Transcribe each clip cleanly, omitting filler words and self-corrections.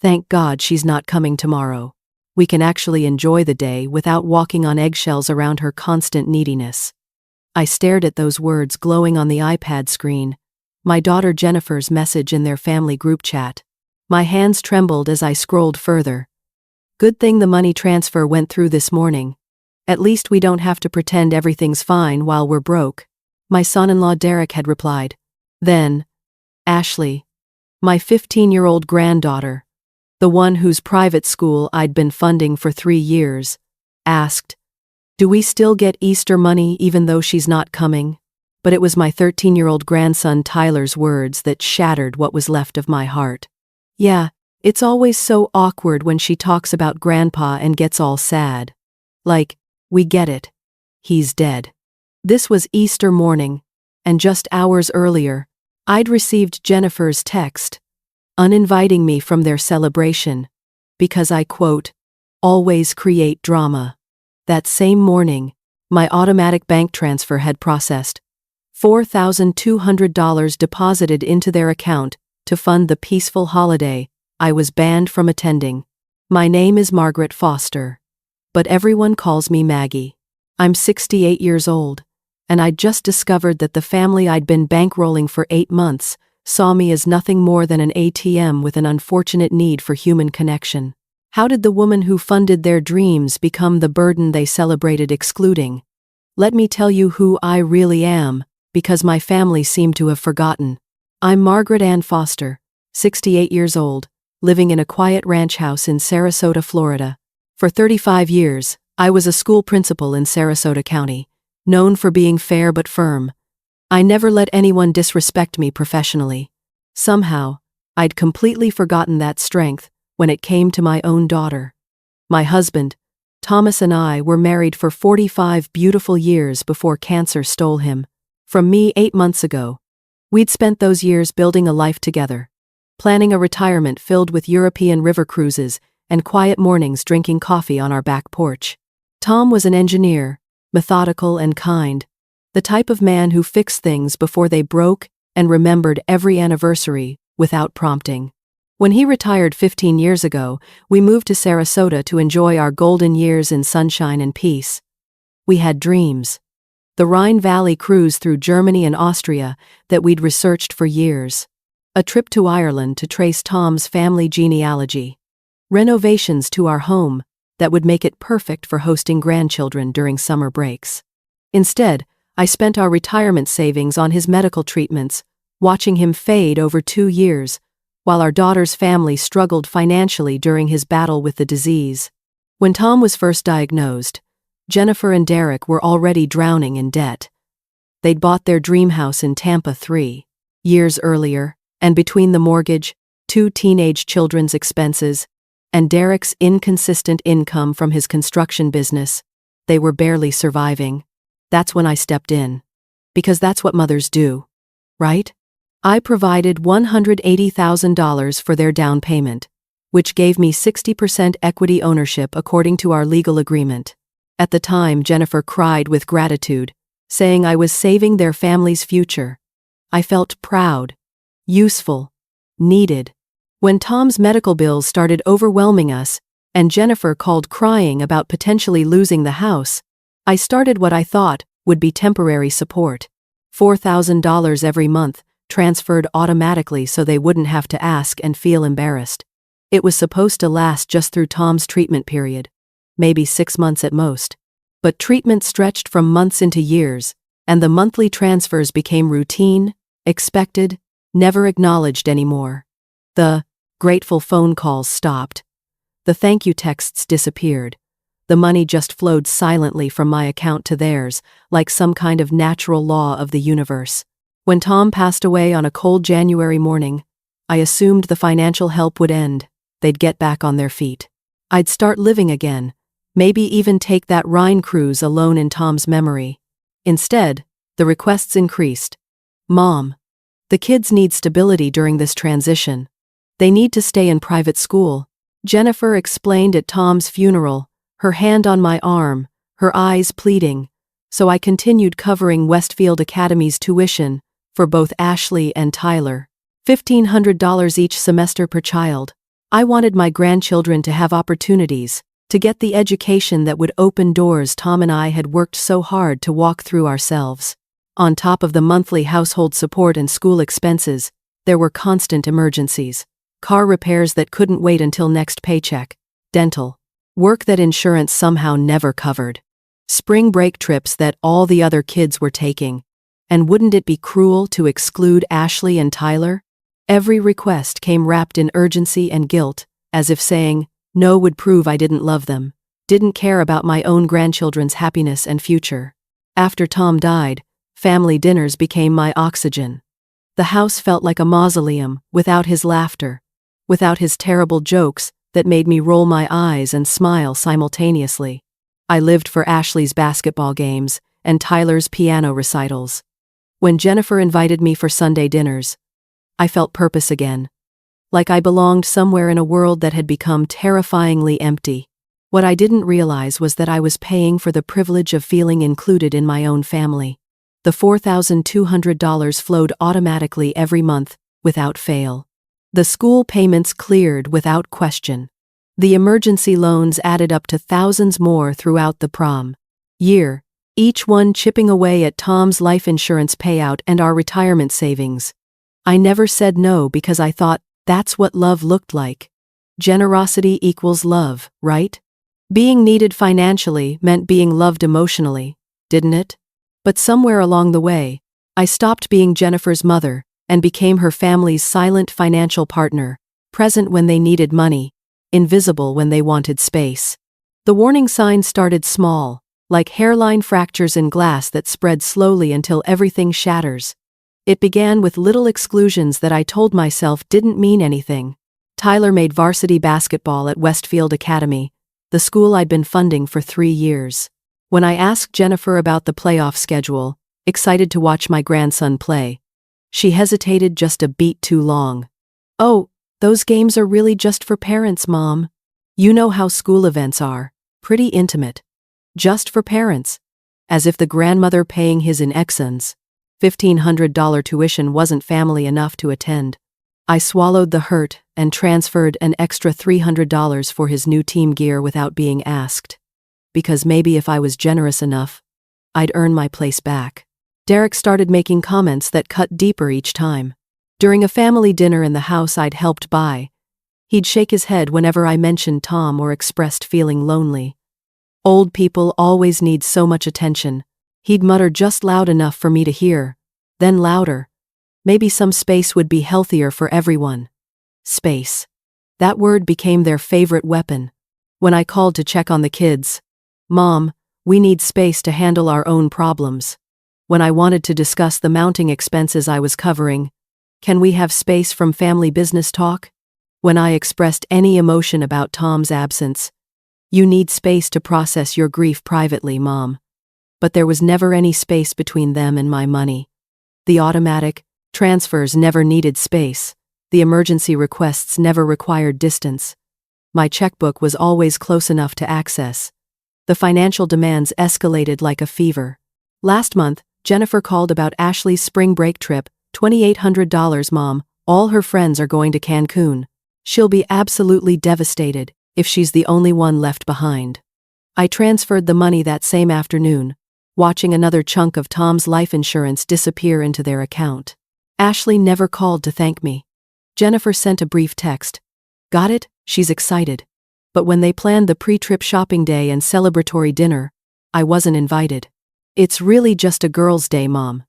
Thank God she's not coming tomorrow. We can actually enjoy the day without walking on eggshells around her constant neediness. I stared at those words glowing on the iPad screen, my daughter Jennifer's message in their family group chat. My hands trembled as I scrolled further. Good thing the money transfer went through this morning. At least we don't have to pretend everything's fine while we're broke, my son-in-law Derek had replied. Then, Ashley, my 15-year-old granddaughter, the one whose private school I'd been funding for 3 years, asked, "Do we still get Easter money even though she's not coming?" But it was my 13-year-old grandson Tyler's words that shattered what was left of my heart. Yeah, it's always so awkward when she talks about Grandpa and gets all sad. Like, we get it. He's dead. This was Easter morning, and just hours earlier, I'd received Jennifer's text, uninviting me from their celebration, because I, quote, always create drama. That same morning, my automatic bank transfer had processed $4,200 deposited into their account to fund the peaceful holiday I was banned from attending. My name is Margaret Foster, but everyone calls me Maggie. I'm 68 years old, and I'd just discovered that the family I'd been bankrolling for 8 months saw me as nothing more than an ATM with an unfortunate need for human connection. How did the woman who funded their dreams become the burden they celebrated excluding? Let me tell you who I really am, because my family seemed to have forgotten. I'm Margaret Ann Foster, 68 years old, living in a quiet ranch house in Sarasota, Florida. For 35 years, I was a school principal in Sarasota County, known for being fair but firm. I never let anyone disrespect me professionally. Somehow, I'd completely forgotten that strength when it came to my own daughter. My husband, Thomas, and I were married for 45 beautiful years before cancer stole him from me 8 months ago. We'd spent those years building a life together, planning a retirement filled with European river cruises and quiet mornings drinking coffee on our back porch. Tom was an engineer, methodical and kind, the type of man who fixed things before they broke and remembered every anniversary without prompting. When he retired 15 years ago, we moved to Sarasota to enjoy our golden years in sunshine and peace. We had dreams. The Rhine Valley cruise through Germany and Austria that we'd researched for years. A trip to Ireland to trace Tom's family genealogy. Renovations to our home that would make it perfect for hosting grandchildren during summer breaks. Instead, I spent our retirement savings on his medical treatments, watching him fade over 2 years, while our daughter's family struggled financially during his battle with the disease. When Tom was first diagnosed, Jennifer and Derek were already drowning in debt. They'd bought their dream house in Tampa 3 years earlier, and between the mortgage, 2 teenage children's expenses, and Derek's inconsistent income from his construction business, they were barely surviving. That's when I stepped in. Because that's what mothers do, right? I provided $180,000 for their down payment, which gave me 60% equity ownership according to our legal agreement. At the time, Jennifer cried with gratitude, saying I was saving their family's future. I felt proud, useful, needed. When Tom's medical bills started overwhelming us, and Jennifer called crying about potentially losing the house, I started what I thought would be temporary support. $4,000 every month, transferred automatically so they wouldn't have to ask and feel embarrassed. It was supposed to last just through Tom's treatment period, maybe 6 months at most. But treatment stretched from months into years, and the monthly transfers became routine, expected, never acknowledged anymore. The grateful phone calls stopped. The thank you texts disappeared. The money just flowed silently from my account to theirs, like some kind of natural law of the universe. When Tom passed away on a cold January morning, I assumed the financial help would end. They'd get back on their feet. I'd start living again, maybe even take that Rhine cruise alone in Tom's memory. Instead, the requests increased. Mom, the kids need stability during this transition. They need to stay in private school, Jennifer explained at Tom's funeral, her hand on my arm, her eyes pleading, so I continued covering Westfield Academy's tuition for both Ashley and Tyler, $1,500 each semester per child. I wanted my grandchildren to have opportunities, to get the education that would open doors Tom and I had worked so hard to walk through ourselves. On top of the monthly household support and school expenses, there were constant emergencies. Car repairs that couldn't wait until next paycheck, dental work that insurance somehow never covered, spring break trips that all the other kids were taking. And wouldn't it be cruel to exclude Ashley and Tyler? Every request came wrapped in urgency and guilt, as if saying, no would prove I didn't love them, didn't care about my own grandchildren's happiness and future. After Tom died, family dinners became my oxygen. The house felt like a mausoleum without his laughter, without his terrible jokes that made me roll my eyes and smile simultaneously. I lived for Ashley's basketball games and Tyler's piano recitals. When Jennifer invited me for Sunday dinners, I felt purpose again, like I belonged somewhere in a world that had become terrifyingly empty. What I didn't realize was that I was paying for the privilege of feeling included in my own family. The $4,200 flowed automatically every month, without fail. The school payments cleared without question. The emergency loans added up to thousands more throughout the prom year, each one chipping away at Tom's life insurance payout and our retirement savings. I never said no because I thought that's what love looked like. Generosity equals love, right? Being needed financially meant being loved emotionally, didn't it? But somewhere along the way, I stopped being Jennifer's mother and became her family's silent financial partner, present when they needed money, invisible when they wanted space. The warning signs started small, like hairline fractures in glass that spread slowly until everything shatters. It began with little exclusions that I told myself didn't mean anything. Tyler made varsity basketball at Westfield Academy, the school I'd been funding for 3 years. When I asked Jennifer about the playoff schedule, excited to watch my grandson play, she hesitated just a beat too long. Oh, those games are really just for parents, Mom. You know how school events are, pretty intimate. Just for parents. As if the grandmother paying his in Exxon's $1,500 tuition wasn't family enough to attend. I swallowed the hurt and transferred an extra $300 for his new team gear without being asked. Because maybe if I was generous enough, I'd earn my place back. Derek started making comments that cut deeper each time. During a family dinner in the house I'd helped buy, he'd shake his head whenever I mentioned Tom or expressed feeling lonely. Old people always need so much attention. He'd mutter just loud enough for me to hear, then louder. Maybe some space would be healthier for everyone. Space. That word became their favorite weapon. When I called to check on the kids, Mom, we need space to handle our own problems. When I wanted to discuss the mounting expenses I was covering, can we have space from family business talk? When I expressed any emotion about Tom's absence, you need space to process your grief privately, Mom. But there was never any space between them and my money. The automatic transfers never needed space. The emergency requests never required distance. My checkbook was always close enough to access. The financial demands escalated like a fever. Last month, Jennifer called about Ashley's spring break trip, $2,800, Mom. All her friends are going to Cancun. She'll be absolutely devastated if she's the only one left behind. I transferred the money that same afternoon, watching another chunk of Tom's life insurance disappear into their account. Ashley never called to thank me. Jennifer sent a brief text. Got it? She's excited. But when they planned the pre-trip shopping day and celebratory dinner, I wasn't invited. It's really just a girls' day, Mom.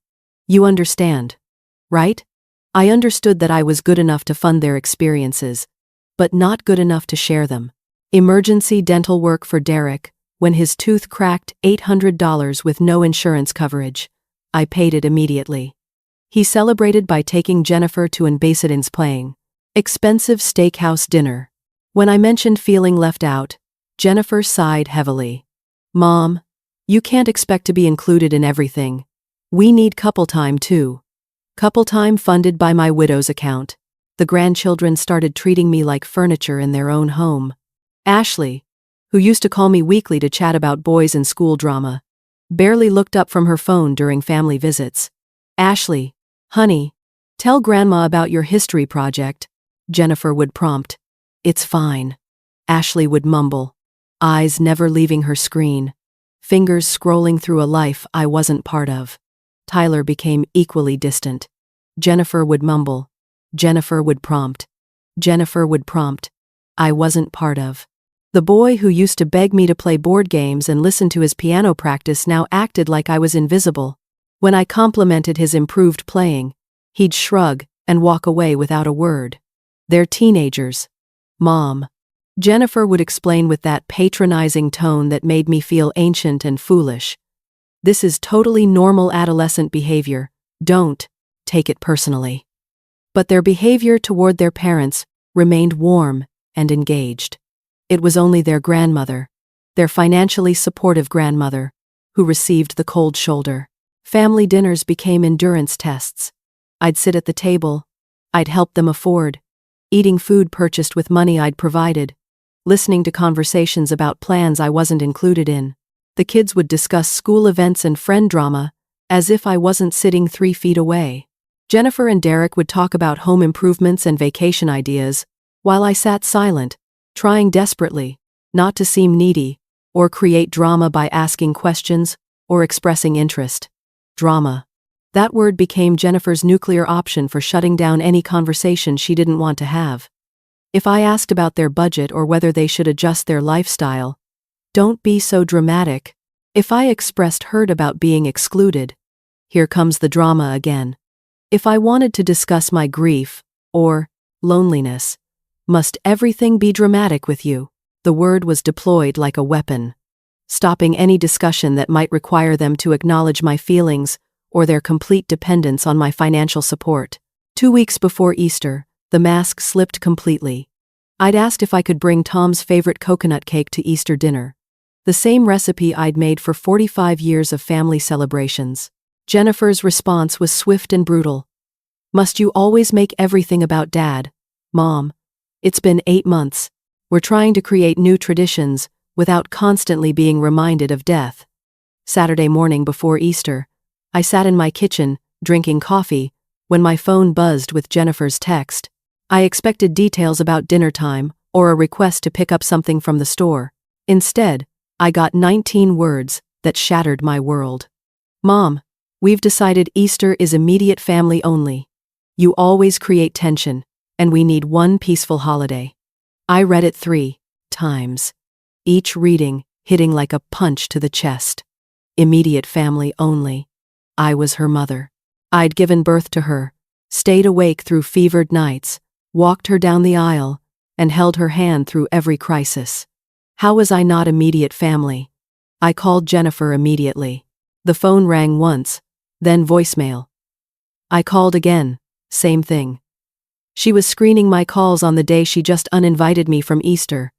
You understand, right? I understood that I was good enough to fund their experiences, but not good enough to share them. Emergency dental work for Derek, when his tooth cracked, $800 with no insurance coverage. I paid it immediately. He celebrated by taking Jennifer to Uninvited's playing expensive steakhouse dinner. When I mentioned feeling left out, Jennifer sighed heavily. Mom, you can't expect to be included in everything. We need couple time too. Couple time funded by my widow's account. The grandchildren started treating me like furniture in their own home. Ashley, who used to call me weekly to chat about boys and school drama, barely looked up from her phone during family visits. Ashley, honey, tell Grandma about your history project, Jennifer would prompt. It's fine, Ashley would mumble, eyes never leaving her screen, fingers scrolling through a life I wasn't part of. Tyler became equally distant. Jennifer would mumble. Jennifer would prompt. Jennifer would prompt. I wasn't part of. The boy who used to beg me to play board games and listen to his piano practice now acted like I was invisible. When I complimented his improved playing, he'd shrug and walk away without a word. They're teenagers. Mom. Jennifer would explain with that patronizing tone that made me feel ancient and foolish. This is totally normal adolescent behavior. Don't take it personally. But their behavior toward their parents remained warm and engaged. It was only their grandmother, their financially supportive grandmother, who received the cold shoulder. Family dinners became endurance tests. I'd sit at the table. I'd help them afford, eating food purchased with money I'd provided, listening to conversations about plans I wasn't included in. The kids would discuss school events and friend drama, as if I wasn't sitting 3 feet away. Jennifer and Derek would talk about home improvements and vacation ideas, while I sat silent, trying desperately not to seem needy or create drama by asking questions or expressing interest. Drama. That word became Jennifer's nuclear option for shutting down any conversation she didn't want to have. If I asked about their budget or whether they should adjust their lifestyle, don't be so dramatic. If I expressed hurt about being excluded, here comes the drama again. If I wanted to discuss my grief or loneliness, must everything be dramatic with you? The word was deployed like a weapon, stopping any discussion that might require them to acknowledge my feelings or their complete dependence on my financial support. 2 weeks before Easter, the mask slipped completely. I'd asked if I could bring Tom's favorite coconut cake to Easter dinner, the same recipe I'd made for 45 years of family celebrations. Jennifer's response was swift and brutal. Must you always make everything about Dad? Mom, it's been 8 months. We're trying to create new traditions without constantly being reminded of death. Saturday morning before Easter, I sat in my kitchen, drinking coffee, when my phone buzzed with Jennifer's text. I expected details about dinner time or a request to pick up something from the store. Instead, I got 19 words that shattered my world. Mom, we've decided Easter is immediate family only. You always create tension, and we need one peaceful holiday. I read it 3 times, each reading hitting like a punch to the chest. Immediate family only. I was her mother. I'd given birth to her, stayed awake through fevered nights, walked her down the aisle, and held her hand through every crisis. How was I not immediate family? I called Jennifer immediately. The phone rang once, then voicemail. I called again, same thing. She was screening my calls on the day she just uninvited me from Easter,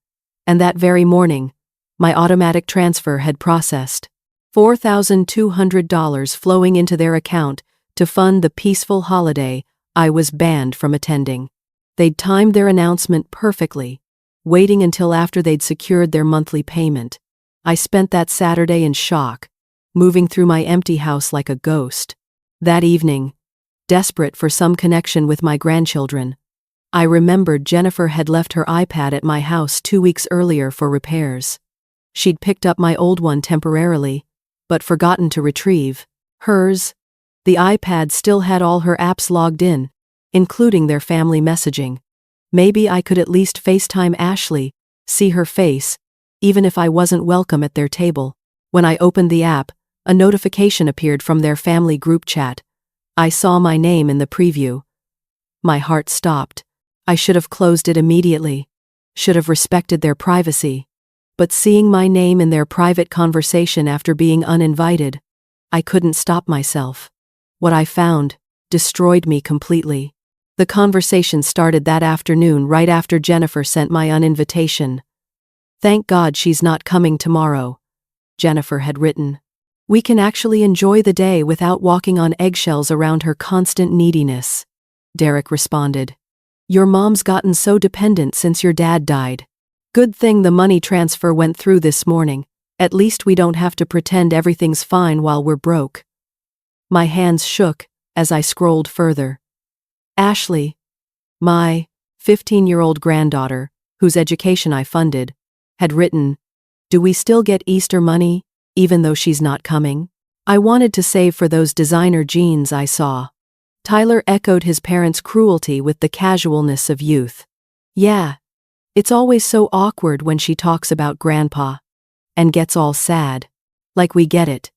and that very morning, my automatic transfer had processed. $4,200 flowing into their account to fund the peaceful holiday I was banned from attending. They'd timed their announcement perfectly, waiting until after they'd secured their monthly payment. I spent that Saturday in shock, moving through my empty house like a ghost. That evening, desperate for some connection with my grandchildren, I remembered Jennifer had left her iPad at my house 2 weeks earlier for repairs. She'd picked up my old one temporarily, but forgotten to retrieve hers. The iPad still had all her apps logged in, including their family messaging. Maybe I could at least FaceTime Ashley, see her face, even if I wasn't welcome at their table. When I opened the app, a notification appeared from their family group chat. I saw my name in the preview. My heart stopped. I should have closed it immediately, should have respected their privacy. But seeing my name in their private conversation after being uninvited, I couldn't stop myself. What I found destroyed me completely. The conversation started that afternoon right after Jennifer sent my uninvitation. Thank God she's not coming tomorrow, Jennifer had written. We can actually enjoy the day without walking on eggshells around her constant neediness. Derek responded. Your mom's gotten so dependent since your dad died. Good thing the money transfer went through this morning. At least we don't have to pretend everything's fine while we're broke. My hands shook as I scrolled further. Ashley, my 15-year-old granddaughter, whose education I funded, had written, "Do we still get Easter money, even though she's not coming?" I wanted to save for those designer jeans I saw. Tyler echoed his parents' cruelty with the casualness of youth. "Yeah. It's always so awkward when she talks about Grandpa. And gets all sad. Like we get it.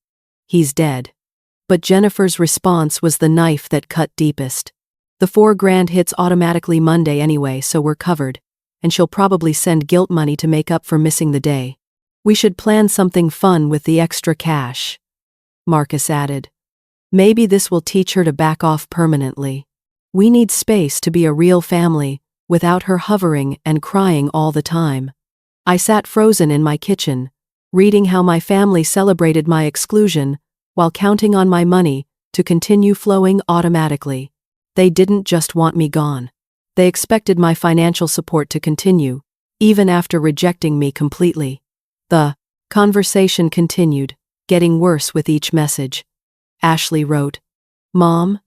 He's dead." But Jennifer's response was the knife that cut deepest. "The $4,000 hits automatically Monday anyway, so we're covered. And she'll probably send guilt money to make up for missing the day. We should plan something fun with the extra cash," Marcus added. "Maybe this will teach her to back off permanently. We need space to be a real family, without her hovering and crying all the time." I sat frozen in my kitchen, reading how my family celebrated my exclusion, while counting on my money to continue flowing automatically. They didn't just want me gone. They expected my financial support to continue, even after rejecting me completely. The conversation continued, getting worse with each message. Ashley wrote, "Mom,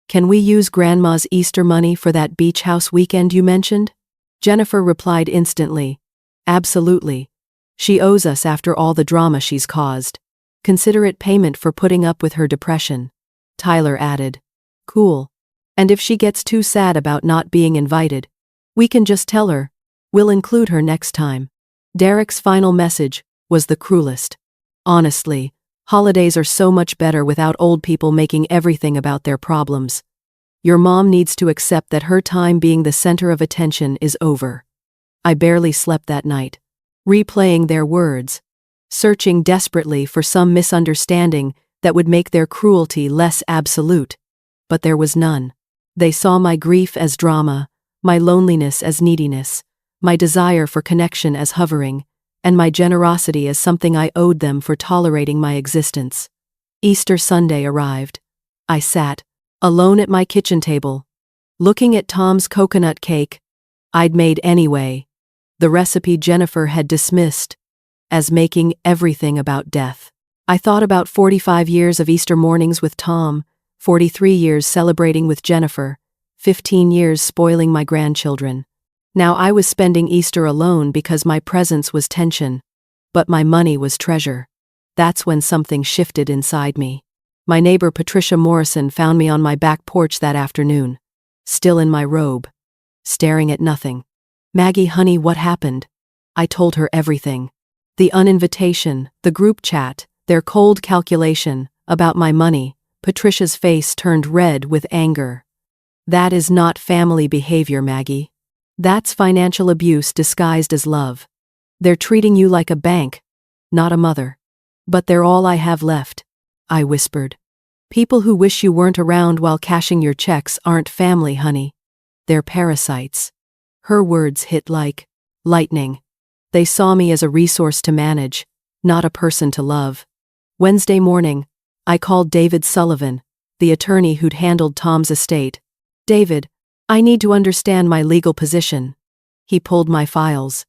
can we use Grandma's Easter money for that beach house weekend you mentioned?" Jennifer replied instantly, "Absolutely. She owes us after all the drama she's caused. Consider it payment for putting up with her depression." Tyler added, "Cool. And if she gets too sad about not being invited, we can just tell her. We'll include her next time." Derek's final message was the cruelest. "Honestly, holidays are so much better without old people making everything about their problems. Your mom needs to accept that her time being the center of attention is over." I barely slept that night, replaying their words, searching desperately for some misunderstanding that would make their cruelty less absolute. But there was none. They saw my grief as drama, my loneliness as neediness, my desire for connection as hovering, and my generosity as something I owed them for tolerating my existence. Easter Sunday arrived. I sat, alone at my kitchen table, looking at Tom's coconut cake I'd made anyway, the recipe Jennifer had dismissed as making everything about death. I thought about 45 years of Easter mornings with Tom, 43 years celebrating with Jennifer, 15 years spoiling my grandchildren. Now I was spending Easter alone because my presence was tension, but my money was treasure. That's when something shifted inside me. My neighbor Patricia Morrison found me on my back porch that afternoon, still in my robe, staring at nothing. "Maggie, honey, what happened?" I told her everything. The uninvitation, the group chat, their cold calculation about my money. Patricia's face turned red with anger. "That is not family behavior, Maggie. That's financial abuse disguised as love. They're treating you like a bank, not a mother." "But they're all I have left," I whispered. "People who wish you weren't around while cashing your checks aren't family, honey. They're parasites." Her words hit like lightning. They saw me as a resource to manage, not a person to love. Wednesday morning, I called David Sullivan, the attorney who'd handled Tom's estate. "David, I need to understand my legal position." He pulled my files.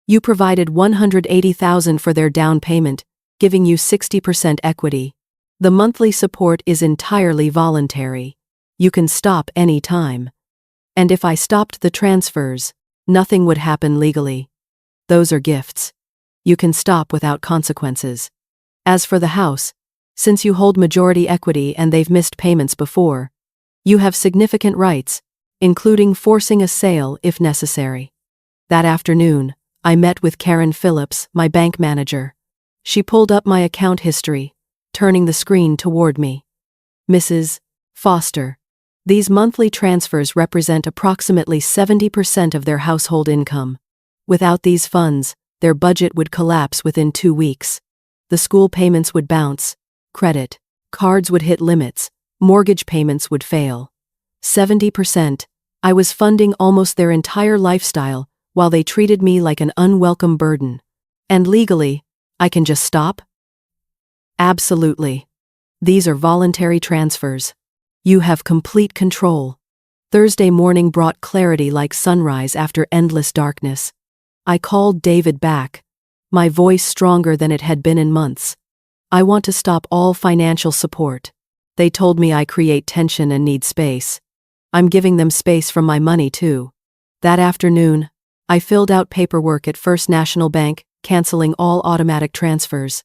"You provided $180,000 for their down payment, giving you 60% equity. The monthly support is entirely voluntary. You can stop any time. And if I stopped the transfers, nothing would happen legally. Those are gifts. You can stop without consequences. As for the house, since you hold majority equity and they've missed payments before, you have significant rights, including forcing a sale if necessary." That afternoon, I met with Karen Phillips, my bank manager. She pulled up my account history, turning the screen toward me. "Mrs. Foster, these monthly transfers represent approximately 70% of their household income. Without these funds, their budget would collapse within 2 weeks. The school payments would bounce, credit cards would hit limits, mortgage payments would fail. 70%. I was funding almost their entire lifestyle while they treated me like an unwelcome burden. And legally, I can just stop?" "Absolutely. These are voluntary transfers. You have complete control." Thursday morning brought clarity like sunrise after endless darkness. I called David back, my voice stronger than it had been in months. "I want to stop all financial support. They told me I create tension and need space. I'm giving them space from my money too." That afternoon, I filled out paperwork at First National Bank, canceling all automatic transfers.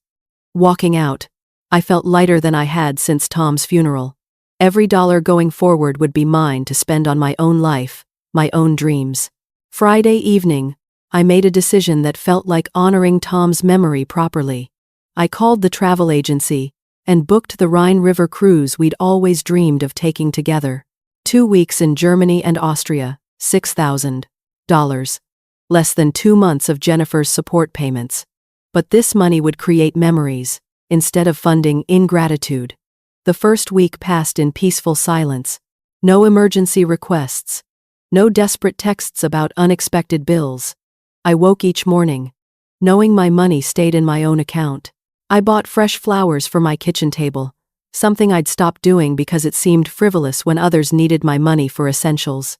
Walking out, I felt lighter than I had since Tom's funeral. Every dollar going forward would be mine to spend on my own life, my own dreams. Friday evening, I made a decision that felt like honoring Tom's memory properly. I called the travel agency and booked the Rhine River cruise we'd always dreamed of taking together. 2 weeks in Germany and Austria, $6,000. Less than 2 months of Jennifer's support payments. But this money would create memories, instead of funding ingratitude. The first week passed in peaceful silence. No emergency requests. No desperate texts about unexpected bills. I woke each morning, knowing my money stayed in my own account. I bought fresh flowers for my kitchen table, something I'd stopped doing because it seemed frivolous when others needed my money for essentials.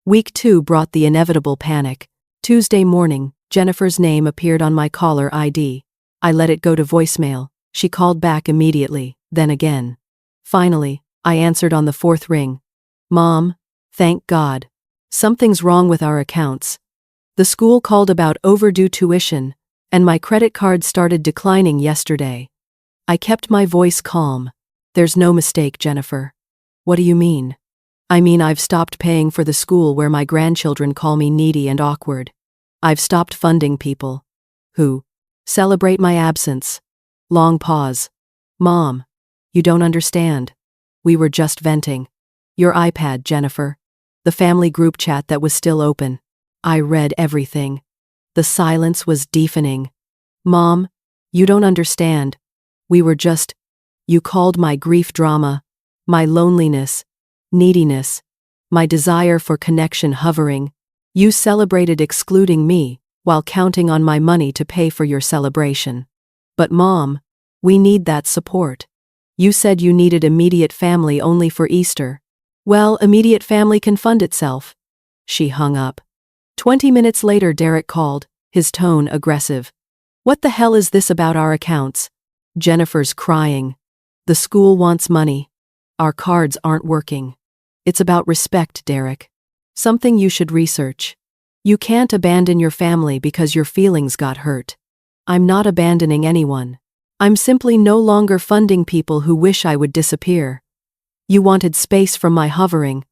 Week 2 brought the inevitable panic. Tuesday morning, Jennifer's name appeared on my caller ID. I let it go to voicemail. She called back immediately, then again. Finally, I answered on the 4th ring. Mom, thank God. Something's wrong with our accounts. The school called about overdue tuition, and my credit card started declining yesterday. I kept my voice calm. There's no mistake, Jennifer. What do you mean? I mean, I've stopped paying for the school where my grandchildren call me needy and awkward. I've stopped funding people who celebrate my absence. Long pause. Mom, you don't understand. We were just venting. Your iPad, Jennifer. The family group chat that was still open. I read everything. The silence was deafening. Mom, you don't understand. We were just. You called my grief drama, my loneliness, neediness, my desire for connection hovering. You celebrated excluding me while counting on my money to pay for your celebration. But Mom, we need that support. You said you needed immediate family only for Easter. Well, immediate family can fund itself. She hung up. 20 minutes later, Derek called, his tone aggressive. What the hell is this about our accounts? Jennifer's crying. The school wants money. Our cards aren't working. It's about respect, Derek. Something you should research. You can't abandon your family because your feelings got hurt. I'm not abandoning anyone. I'm simply no longer funding people who wish I would disappear. You wanted space from my hovering.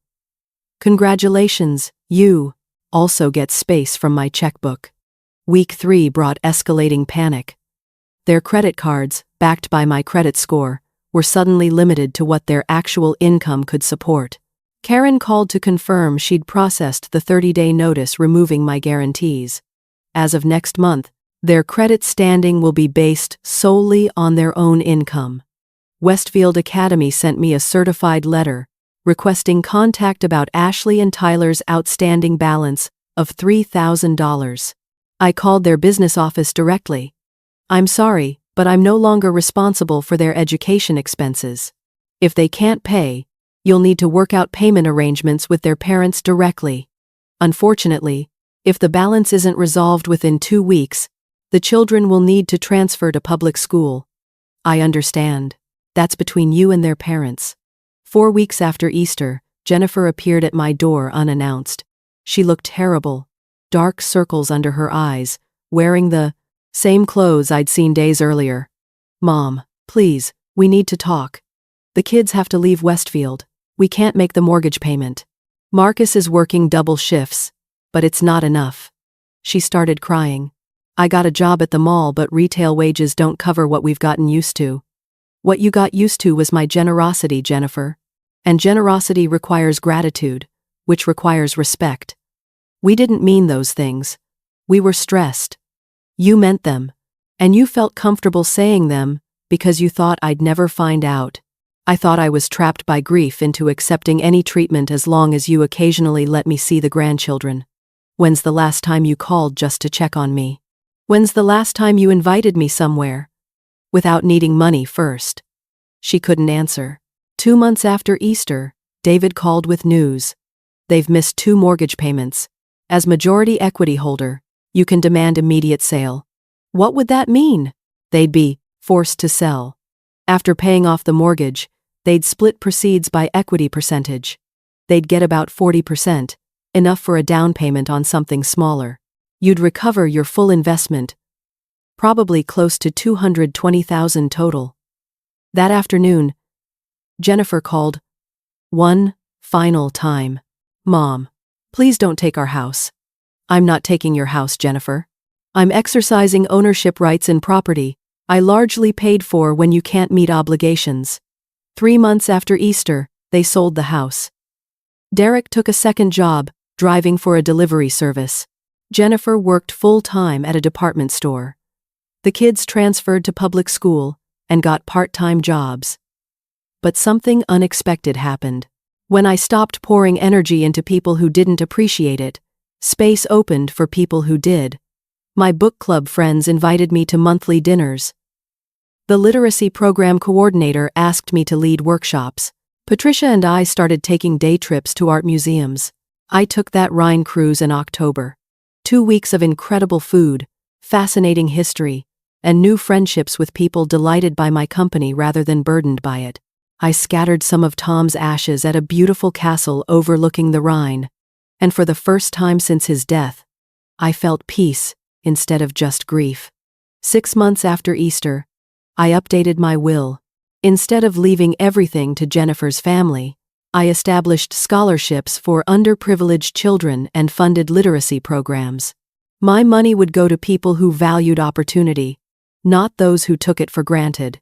Congratulations, you also get space from my checkbook. Week 3 brought escalating panic. Their credit cards, backed by my credit score, were suddenly limited to what their actual income could support. Karen called to confirm she'd processed the 30-day notice removing my guarantees. As of next month, their credit standing will be based solely on their own income. Westfield Academy sent me a certified letter requesting contact about Ashley and Tyler's outstanding balance of $3,000. I called their business office directly. I'm sorry, but I'm no longer responsible for their education expenses. If they can't pay, you'll need to work out payment arrangements with their parents directly. Unfortunately, if the balance isn't resolved within 2 weeks, the children will need to transfer to public school. I understand. That's between you and their parents. 4 weeks after Easter, Jennifer appeared at my door unannounced. She looked terrible, dark circles under her eyes, wearing the same clothes I'd seen days earlier. Mom, please, we need to talk. The kids have to leave Westfield. We can't make the mortgage payment. Marcus is working double shifts, but it's not enough. She started crying. I got a job at the mall, but retail wages don't cover what we've gotten used to. What you got used to was my generosity, Jennifer. And generosity requires gratitude, which requires respect. We didn't mean those things. We were stressed. You meant them. And you felt comfortable saying them because you thought I'd never find out. I thought I was trapped by grief into accepting any treatment as long as you occasionally let me see the grandchildren. When's the last time you called just to check on me? When's the last time you invited me somewhere? Without needing money first. She couldn't answer. 2 months after Easter, David called with news. They've missed 2 mortgage payments. As majority equity holder, you can demand immediate sale. What would that mean? They'd be forced to sell. After paying off the mortgage, they'd split proceeds by equity percentage. They'd get about 40%, enough for a down payment on something smaller. You'd recover your full investment, probably close to $220,000 total. That afternoon, Jennifer called one final time. Mom, please don't take our house. I'm not taking your house, Jennifer. I'm exercising ownership rights in property I largely paid for when you can't meet obligations. 3 months after Easter, they sold the house. Derek took a second job, driving for a delivery service. Jennifer worked full-time at a department store. The kids transferred to public school and got part-time jobs. But something unexpected happened. When I stopped pouring energy into people who didn't appreciate it, space opened for people who did. My book club friends invited me to monthly dinners. The literacy program coordinator asked me to lead workshops. Patricia and I started taking day trips to art museums. I took that Rhine cruise in October. 2 weeks of incredible food, fascinating history, and new friendships with people delighted by my company rather than burdened by it. I scattered some of Tom's ashes at a beautiful castle overlooking the Rhine, and for the first time since his death, I felt peace instead of just grief. 6 months after Easter, I updated my will. Instead of leaving everything to Jennifer's family, I established scholarships for underprivileged children and funded literacy programs. My money would go to people who valued opportunity, not those who took it for granted.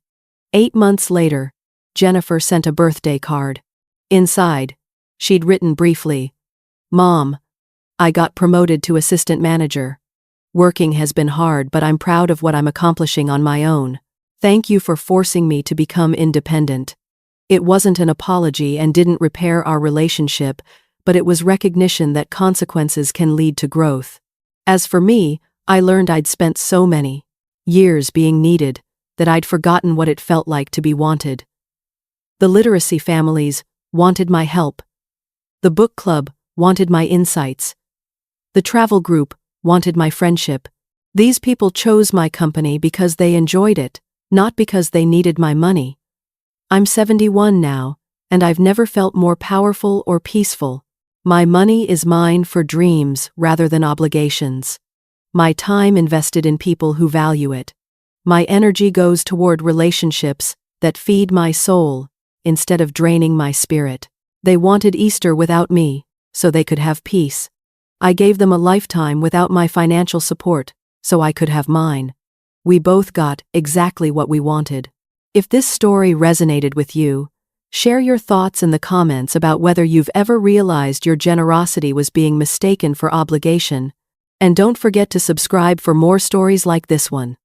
8 months later, Jennifer sent a birthday card. Inside, she'd written briefly, "Mom, I got promoted to assistant manager. Working has been hard, but I'm proud of what I'm accomplishing on my own. Thank you for forcing me to become independent." It wasn't an apology and didn't repair our relationship, but it was recognition that consequences can lead to growth. As for me, I learned I'd spent so many years being needed that I'd forgotten what it felt like to be wanted. The literacy families wanted my help. The book club wanted my insights. The travel group wanted my friendship. These people chose my company because they enjoyed it, not because they needed my money. I'm 71 now, and I've never felt more powerful or peaceful. My money is mine for dreams rather than obligations. My time invested in people who value it. My energy goes toward relationships that feed my soul instead of draining my spirit. They wanted Easter without me, so they could have peace. I gave them a lifetime without my financial support, so I could have mine. We both got exactly what we wanted. If this story resonated with you, share your thoughts in the comments about whether you've ever realized your generosity was being mistaken for obligation. And don't forget to subscribe for more stories like this one.